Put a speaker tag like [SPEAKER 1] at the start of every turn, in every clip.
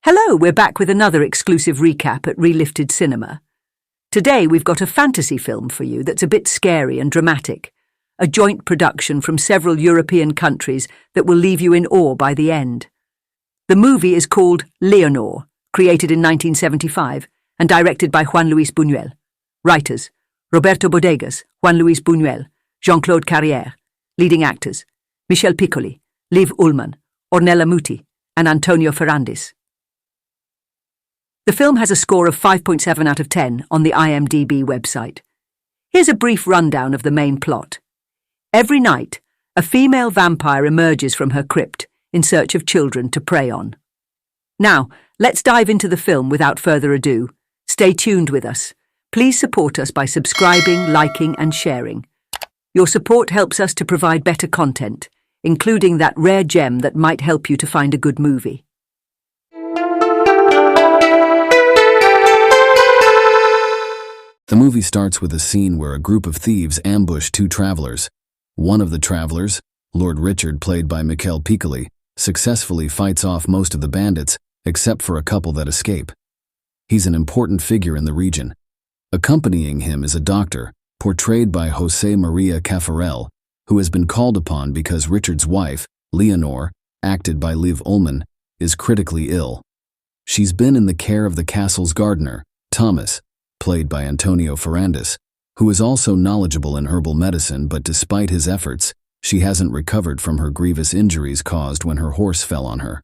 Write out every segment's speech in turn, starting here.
[SPEAKER 1] Hello, we're back with another exclusive recap at Relifted Cinema. Today we've got a fantasy film for you that's a bit scary and dramatic, a joint production from several European countries that will leave you in awe by the end. The movie is called Leonor, created in 1975 and directed by Juan Luis Buñuel. Writers: Roberto Bodegas, Juan Luis Buñuel, Jean-Claude Carrière. Leading actors: Michel Piccoli, Liv Ullmann, Ornella Muti, and Antonio Ferrandis. The film has a score of 5.7 out of 10 on the IMDb website. Here's a brief rundown of the main plot. Every night, a female vampire emerges from her crypt in search of children to prey on. Now, let's dive into the film without further ado. Stay tuned with us. Please support us by subscribing, liking, and sharing. Your support helps us to provide better content, including that rare gem that might help you to find a good movie.
[SPEAKER 2] The movie starts with a scene where a group of thieves ambush two travelers. One of the travelers, Lord Richard, played by Michel Piccoli, successfully fights off most of the bandits, except for a couple that escape. He's an important figure in the region. Accompanying him is a doctor, portrayed by José María Caffarel, who has been called upon because Richard's wife, Leonor, acted by Liv Ullmann, is critically ill. She's been in the care of the castle's gardener, Thomas, played by Antonio Ferrandis, who is also knowledgeable in herbal medicine, but despite his efforts, she hasn't recovered from her grievous injuries caused when her horse fell on her.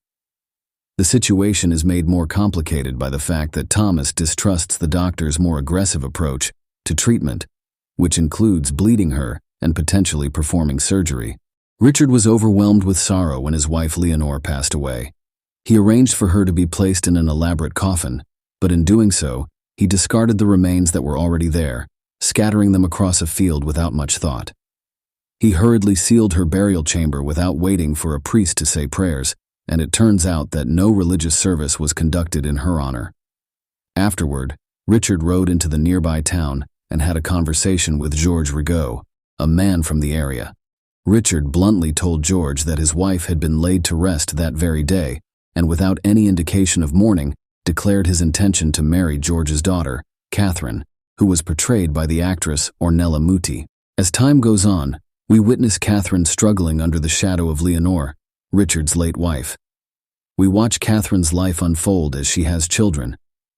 [SPEAKER 2] The situation is made more complicated by the fact that Thomas distrusts the doctor's more aggressive approach to treatment, which includes bleeding her and potentially performing surgery. Richard was overwhelmed with sorrow when his wife Leonor passed away. He arranged for her to be placed in an elaborate coffin, but in doing so, he discarded the remains that were already there, scattering them across a field without much thought. He hurriedly sealed her burial chamber without waiting for a priest to say prayers, and it turns out that no religious service was conducted in her honor. Afterward, Richard rode into the nearby town and had a conversation with Georges Rigaud, a man from the area. Richard bluntly told George that his wife had been laid to rest that very day, and without any indication of mourning, declared his intention to marry George's daughter, Catherine, who was portrayed by the actress Ornella Muti. As time goes on, we witness Catherine struggling under the shadow of Leonor, Richard's late wife. We watch Catherine's life unfold as she has children.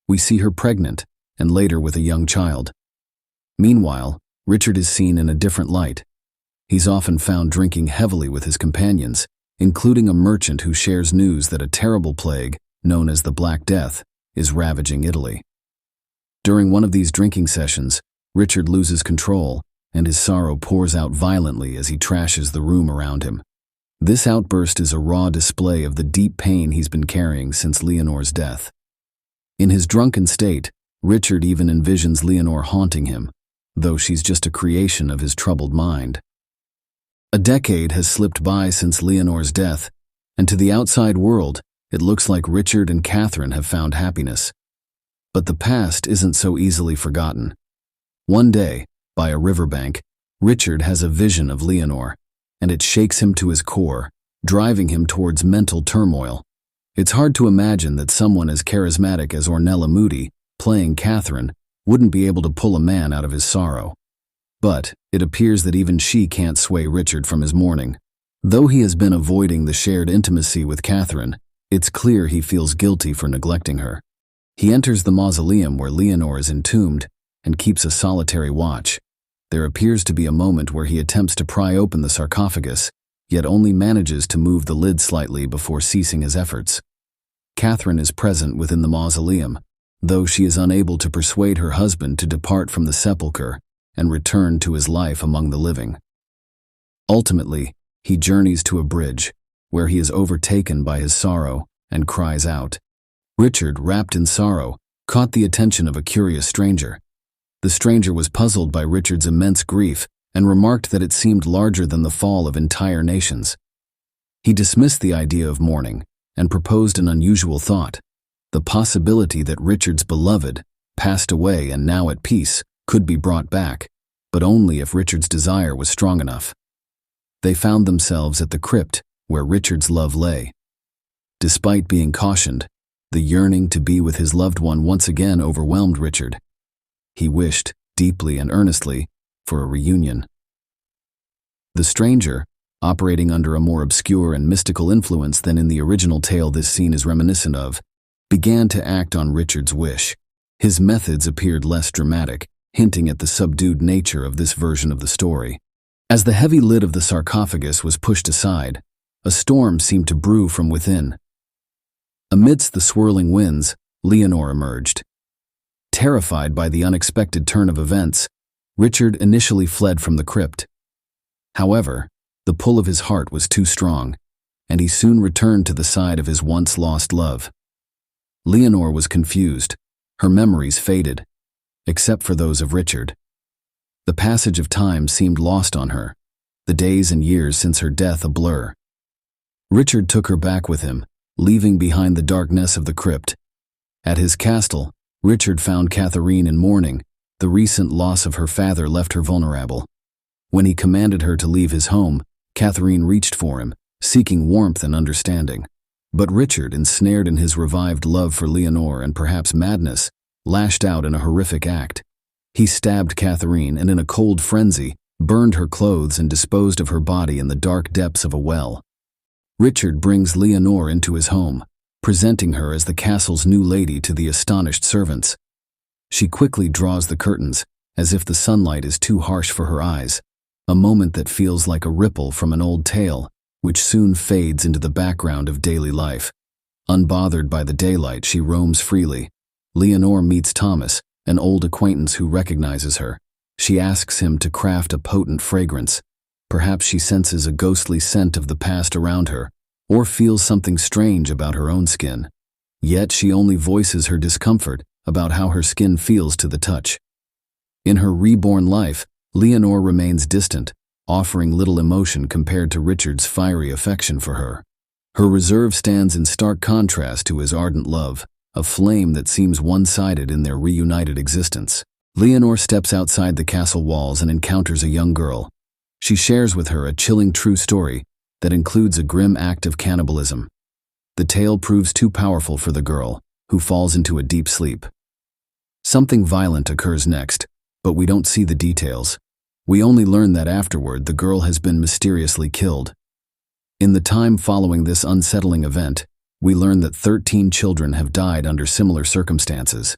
[SPEAKER 2] We see her pregnant, and later with a young child. Meanwhile, Richard is seen in a different light. He's often found drinking heavily with his companions, including a merchant who shares news that a terrible plague, known as the Black Death, is ravaging Italy. During one of these drinking sessions, Richard loses control, and his sorrow pours out violently as he trashes the room around him. This outburst is a raw display of the deep pain he's been carrying since Leonor's death. In his drunken state, Richard even envisions Leonor haunting him, though she's just a creation of his troubled mind. A decade has slipped by since Leonor's death, and to the outside world, it looks like Richard and Catherine have found happiness. But the past isn't so easily forgotten. One day, by a riverbank, Richard has a vision of Leonor, and it shakes him to his core, driving him towards mental turmoil. It's hard to imagine that someone as charismatic as Ornella Muti, playing Catherine, wouldn't be able to pull a man out of his sorrow. But it appears that even she can't sway Richard from his mourning. Though he has been avoiding the shared intimacy with Catherine, it's clear he feels guilty for neglecting her. He enters the mausoleum where Leonor is entombed and keeps a solitary watch. There appears to be a moment where he attempts to pry open the sarcophagus, yet only manages to move the lid slightly before ceasing his efforts. Catherine is present within the mausoleum, though she is unable to persuade her husband to depart from the sepulchre and return to his life among the living. Ultimately, he journeys to a bridge, where he is overtaken by his sorrow and cries out. Richard, wrapped in sorrow, caught the attention of a curious stranger. The stranger was puzzled by Richard's immense grief and remarked that it seemed larger than the fall of entire nations. He dismissed the idea of mourning and proposed an unusual thought: the possibility that Richard's beloved, passed away and now at peace, could be brought back, but only if Richard's desire was strong enough. They found themselves at the crypt where Richard's love lay. Despite being cautioned, The yearning to be with his loved one once again overwhelmed Richard. He wished, deeply and earnestly, for a reunion. The stranger, operating under a more obscure and mystical influence than in the original tale this scene is reminiscent of, began to act on Richard's wish. His methods appeared less dramatic, hinting at the subdued nature of this version of the story. As the heavy lid of the sarcophagus was pushed aside, a storm seemed to brew from within. Amidst the swirling winds, Leonore emerged. Terrified by the unexpected turn of events, Richard initially fled from the crypt. However, the pull of his heart was too strong, and he soon returned to the side of his once-lost love. Leonore was confused. Her memories faded, except for those of Richard. The passage of time seemed lost on her, the days and years since her death a blur. Richard took her back with him, leaving behind the darkness of the crypt. At his castle, Richard found Catherine in mourning. The recent loss of her father left her vulnerable. When he commanded her to leave his home, Catherine reached for him, seeking warmth and understanding. But Richard, ensnared in his revived love for Leonore and perhaps madness, lashed out in a horrific act. He stabbed Catherine and in a cold frenzy, burned her clothes and disposed of her body in the dark depths of a well. Richard brings Leonore into his home, presenting her as the castle's new lady to the astonished servants. She quickly draws the curtains, as if the sunlight is too harsh for her eyes, a moment that feels like a ripple from an old tale, which soon fades into the background of daily life. Unbothered by the daylight, she roams freely. Leonore meets Thomas, an old acquaintance who recognizes her. She asks him to craft a potent fragrance. Perhaps she senses a ghostly scent of the past around her, or feels something strange about her own skin. Yet she only voices her discomfort about how her skin feels to the touch. In her reborn life, Leonore remains distant, offering little emotion compared to Richard's fiery affection for her. Her reserve stands in stark contrast to his ardent love, a flame that seems one-sided in their reunited existence. Leonore steps outside the castle walls and encounters a young girl. She shares with her a chilling true story that includes a grim act of cannibalism. The tale proves too powerful for the girl, who falls into a deep sleep. Something violent occurs next, but we don't see the details. We only learn that afterward the girl has been mysteriously killed. In the time following this unsettling event, we learn that 13 children have died under similar circumstances.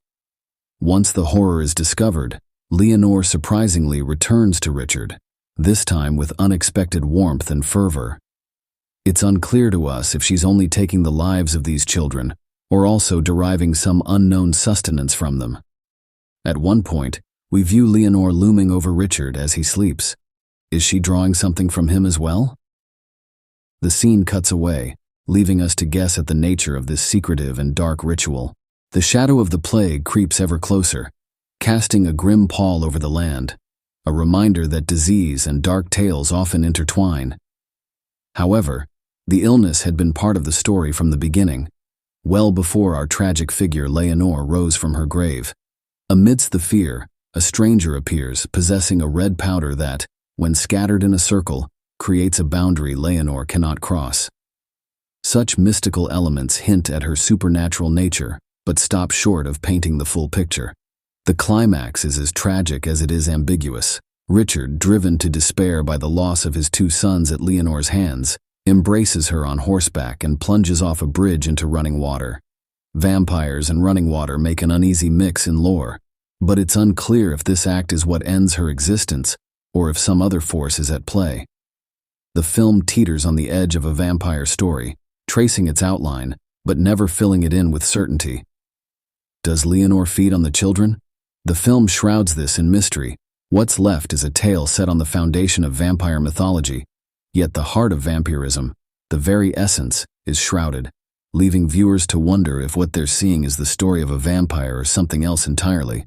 [SPEAKER 2] Once the horror is discovered, Leonore surprisingly returns to Richard, this time with unexpected warmth and fervor. It's unclear to us if she's only taking the lives of these children, or also deriving some unknown sustenance from them. At one point, we view Leonore looming over Richard as he sleeps. Is she drawing something from him as well? The scene cuts away, leaving us to guess at the nature of this secretive and dark ritual. The shadow of the plague creeps ever closer, casting a grim pall over the land, a reminder that disease and dark tales often intertwine. However, the illness had been part of the story from the beginning, well before our tragic figure Leonore rose from her grave. Amidst the fear, a stranger appears, possessing a red powder that, when scattered in a circle, creates a boundary Leonore cannot cross. Such mystical elements hint at her supernatural nature, but stop short of painting the full picture. The climax is as tragic as it is ambiguous. Richard, driven to despair by the loss of his 2 sons at Leonore's hands, embraces her on horseback and plunges off a bridge into running water. Vampires and running water make an uneasy mix in lore, but it's unclear if this act is what ends her existence or if some other force is at play. The film teeters on the edge of a vampire story, tracing its outline, but never filling it in with certainty. Does Leonore feed on the children? The film shrouds this in mystery. What's left is a tale set on the foundation of vampire mythology, yet the heart of vampirism, the very essence, is shrouded, leaving viewers to wonder if what they're seeing is the story of a vampire or something else entirely.